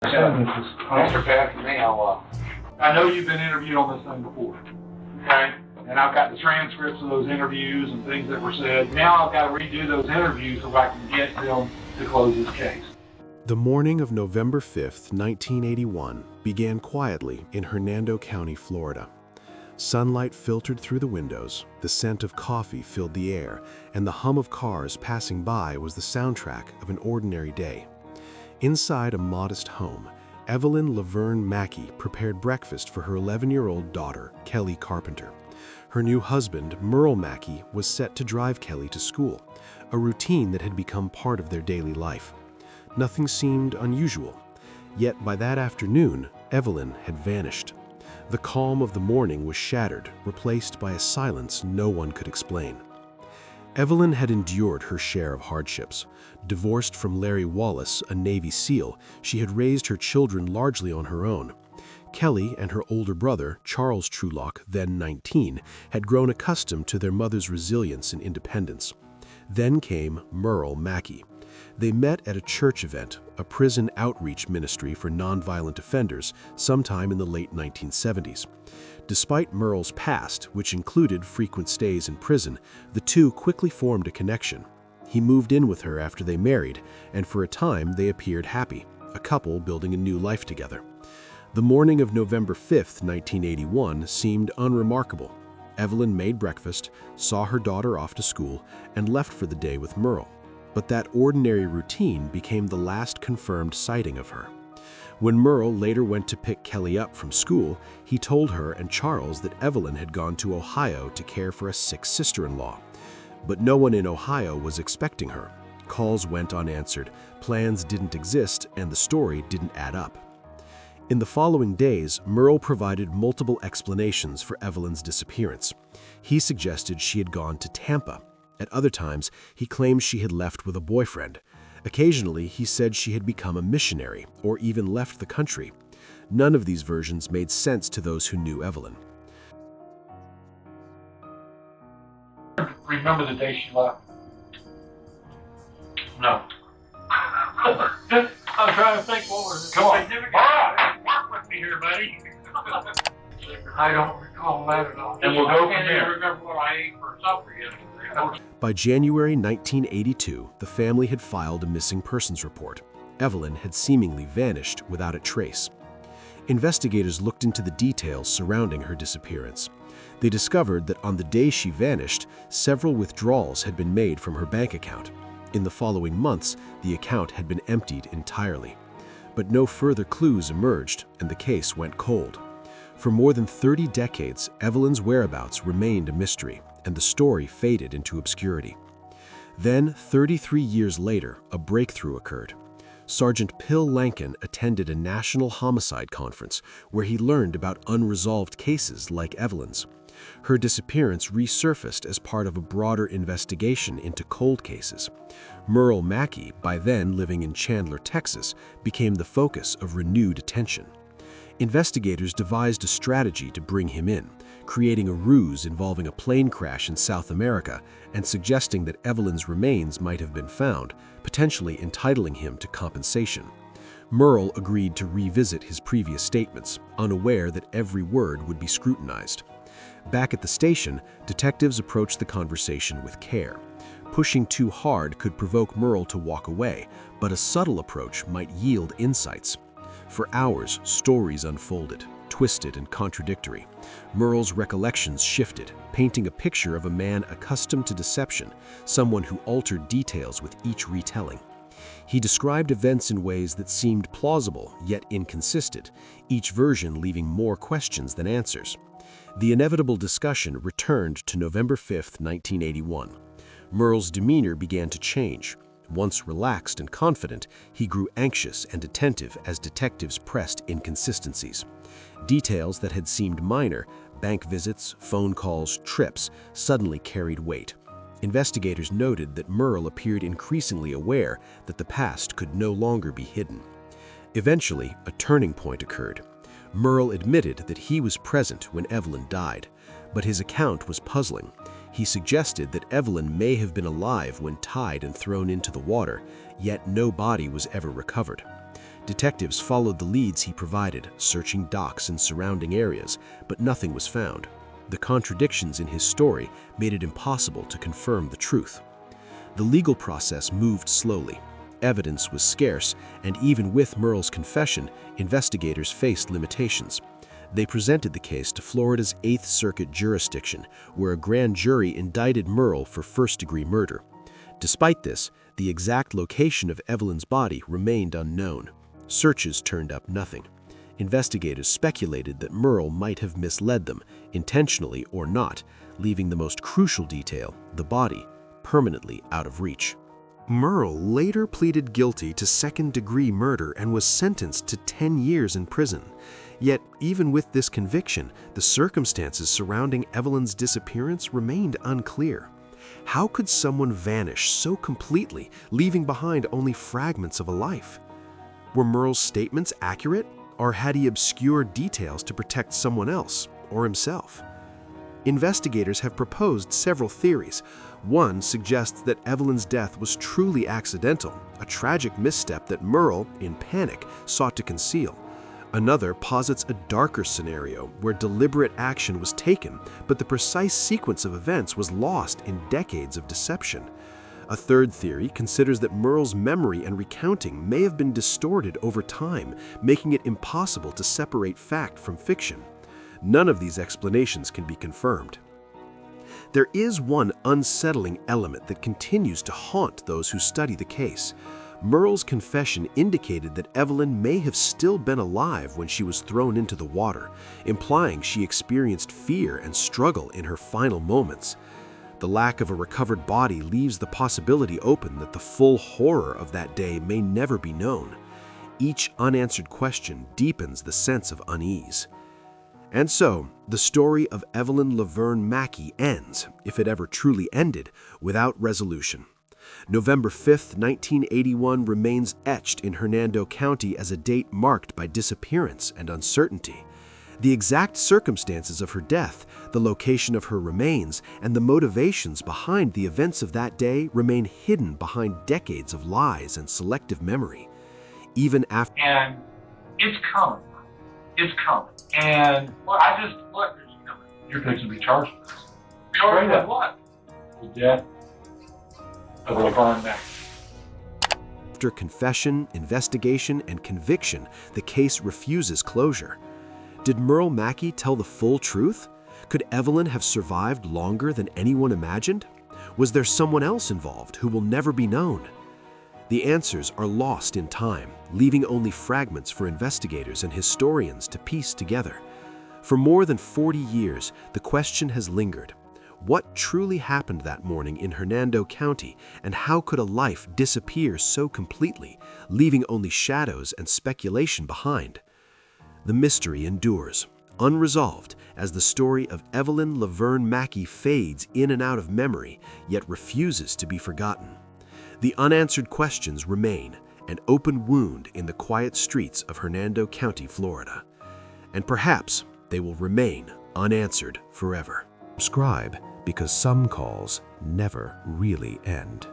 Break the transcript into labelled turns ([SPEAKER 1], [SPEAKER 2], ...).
[SPEAKER 1] Mr. Pat, for me, I know you've been interviewed on this thing before, okay? And I've got the transcripts of those interviews and things that were said. Now I've got to redo those interviews so I can get them to close this case.
[SPEAKER 2] The morning of November 5th, 1981, began quietly in Hernando County, Florida. Sunlight filtered through the windows, the scent of coffee filled the air, and the hum of cars passing by was the soundtrack of an ordinary day. Inside a modest home, Evelyn Laverne Mackey prepared breakfast for her 11-year-old daughter, Kelly Carpenter. Her new husband, Merle Mackey, was set to drive Kelly to school, a routine that had become part of their daily life. Nothing seemed unusual. Yet by that afternoon, Evelyn had vanished. The calm of the morning was shattered, replaced by a silence no one could explain. Evelyn had endured her share of hardships. Divorced from Larry Wallace, a Navy SEAL, she had raised her children largely on her own. Kelly and her older brother, Charles Trulock, then 19, had grown accustomed to their mother's resilience and independence. Then came Merle Mackey. They met at a church event, a prison outreach ministry for nonviolent offenders, sometime in the late 1970s. Despite Merle's past, which included frequent stays in prison, the two quickly formed a connection. He moved in with her after they married, and for a time they appeared happy, a couple building a new life together. The morning of November 5th, 1981 seemed unremarkable. Evelyn made breakfast, saw her daughter off to school, and left for the day with Merle. But that ordinary routine became the last confirmed sighting of her. When Merle later went to pick Kelly up from school, he told her and Charles that Evelyn had gone to Ohio to care for a sick sister-in-law. But no one in Ohio was expecting her. Calls went unanswered, plans didn't exist, and the story didn't add up. In the following days, Merle provided multiple explanations for Evelyn's disappearance. He suggested she had gone to Tampa. At other times, he claimed she had left with a boyfriend. Occasionally, he said she had become a missionary or even left the country. None of these versions made sense to those who knew Evelyn.
[SPEAKER 1] Remember the day she left? No. I'm trying to think what was it. Come on. Walk with me here, buddy. I don't recall that at all. And we'll go from there. I can't even remember what I ate for supper yesterday.
[SPEAKER 2] By January 1982, the family had filed a missing persons report. Evelyn had seemingly vanished without a trace. Investigators looked into the details surrounding her disappearance. They discovered that on the day she vanished, several withdrawals had been made from her bank account. In the following months, the account had been emptied entirely. But no further clues emerged, and the case went cold. For more than 30 decades, Evelyn's whereabouts remained a mystery, and the story faded into obscurity. Then, 33 years later, a breakthrough occurred. Sergeant Pill Lankin attended a national homicide conference where he learned about unresolved cases like Evelyn's. Her disappearance resurfaced as part of a broader investigation into cold cases. Merle Mackey, by then living in Chandler, Texas, became the focus of renewed attention. Investigators devised a strategy to bring him in, creating a ruse involving a plane crash in South America and suggesting that Evelyn's remains might have been found, potentially entitling him to compensation. Merle agreed to revisit his previous statements, unaware that every word would be scrutinized. Back at the station, detectives approached the conversation with care. Pushing too hard could provoke Merle to walk away, but a subtle approach might yield insights. For hours, stories unfolded, twisted and contradictory. Merle's recollections shifted, painting a picture of a man accustomed to deception, someone who altered details with each retelling. He described events in ways that seemed plausible, yet inconsistent, each version leaving more questions than answers. The inevitable discussion returned to November 5, 1981. Merle's demeanor began to change. Once relaxed and confident, he grew anxious and attentive as detectives pressed inconsistencies. Details that had seemed minor, bank visits, phone calls, trips, suddenly carried weight. Investigators noted that Merle appeared increasingly aware that the past could no longer be hidden. Eventually, a turning point occurred. Merle admitted that he was present when Evelyn died, but his account was puzzling. He suggested that Evelyn may have been alive when tied and thrown into the water, yet no body was ever recovered. Detectives followed the leads he provided, searching docks and surrounding areas, but nothing was found. The contradictions in his story made it impossible to confirm the truth. The legal process moved slowly. Evidence was scarce, and even with Merle's confession, investigators faced limitations. They presented the case to Florida's 8th Circuit jurisdiction, where a grand jury indicted Merle for first-degree murder. Despite this, the exact location of Evelyn's body remained unknown. Searches turned up nothing. Investigators speculated that Merle might have misled them, intentionally or not, leaving the most crucial detail, the body, permanently out of reach. Merle later pleaded guilty to second-degree murder and was sentenced to 10 years in prison. Yet, even with this conviction, the circumstances surrounding Evelyn's disappearance remained unclear. How could someone vanish so completely, leaving behind only fragments of a life? Were Merle's statements accurate, or had he obscured details to protect someone else or himself? Investigators have proposed several theories. One suggests that Evelyn's death was truly accidental, a tragic misstep that Merle, in panic, sought to conceal. Another posits a darker scenario where deliberate action was taken, but the precise sequence of events was lost in decades of deception. A third theory considers that Merle's memory and recounting may have been distorted over time, making it impossible to separate fact from fiction. None of these explanations can be confirmed. There is one unsettling element that continues to haunt those who study the case. Merle's confession indicated that Evelyn may have still been alive when she was thrown into the water, implying she experienced fear and struggle in her final moments. The lack of a recovered body leaves the possibility open that the full horror of that day may never be known. Each unanswered question deepens the sense of unease. And so, the story of Evelyn Laverne Mackey ends, if it ever truly ended, without resolution. November 5, 1981 remains etched in Hernando County as a date marked by disappearance and uncertainty. The exact circumstances of her death, the location of her remains, and the motivations behind the events of that day remain hidden behind decades of lies and selective memory. Even after...
[SPEAKER 1] And it's coming. It's coming. And look, you're fixing to be charged with this. Charged with what? The death of Laverne Mackey.
[SPEAKER 2] After confession, investigation, and conviction, the case refuses closure. Did Merle Mackey tell the full truth? Could Evelyn have survived longer than anyone imagined? Was there someone else involved who will never be known? The answers are lost in time, leaving only fragments for investigators and historians to piece together. For more than 40 years, the question has lingered. What truly happened that morning in Hernando County, and how could a life disappear so completely, leaving only shadows and speculation behind? The mystery endures, unresolved, as the story of Evelyn Laverne Mackey fades in and out of memory, yet refuses to be forgotten. The unanswered questions remain, an open wound in the quiet streets of Hernando County, Florida. And perhaps they will remain unanswered forever. Subscribe, because some calls never really end.